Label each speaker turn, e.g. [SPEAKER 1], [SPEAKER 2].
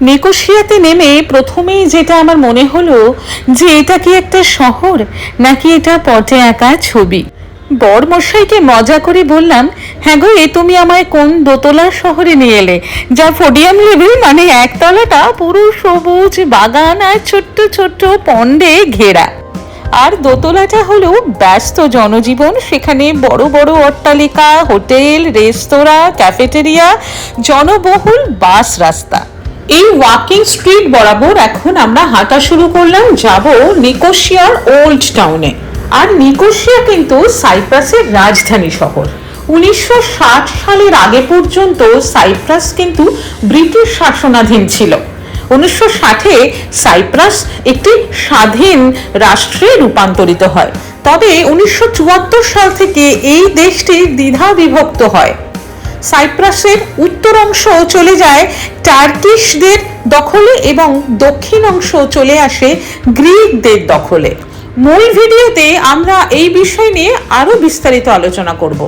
[SPEAKER 1] নিকোশিয়াতে নেমে প্রথমেই যেটা আমার মনে হলো যে এটা কি একটা শহর নাকি এটা পটে আঁকা ছবি। বরমশাইকে মজা করে বললাম, হ্যাঁ গো, তুমি আমায় কোন দোতলা শহরে নিয়ে এলে, যা পোডিয়াম লেভেল, মানে একতলাটা পুরো সবুজ বাগান আর ছোট্ট ছোট্ট পন্ডে ঘেরা, আর দোতলাটা হলো ব্যস্ত জনজীবন, সেখানে বড় বড় অট্টালিকা, হোটেল, রেস্তোরাঁ, ক্যাফেটেরিয়া, জনবহুল বাস রাস্তা। এই ওয়াকিং স্ট্রিট বরাবর এখন আমরা হাঁটা শুরু করলাম, যাব নিকোশিয়ার ওল্ড টাউনে। আর নিকোশিয়া কিন্তু সাইপ্রাসের রাজধানী শহর। 1960 সালের আগে পর্যন্ত সাইপ্রাস কিন্তু ব্রিটিশ শাসনাধীন ছিল। 1960-এ সাইপ্রাস একটি স্বাধীন রাষ্ট্রে রূপান্তরিত হয়। তবে 1974 সাল থেকে এই দেশটি দ্বিধা বিভক্ত হয়। সাইপ্রাসের উত্তর অংশ চলে যায় টার্কিশদের দখলে এবং দক্ষিণ অংশ চলে আসে গ্রিকদের দখলে। মূল ভিডিওতে আমরা এই বিষয় নিয়ে আরো বিস্তারিত আলোচনা করব।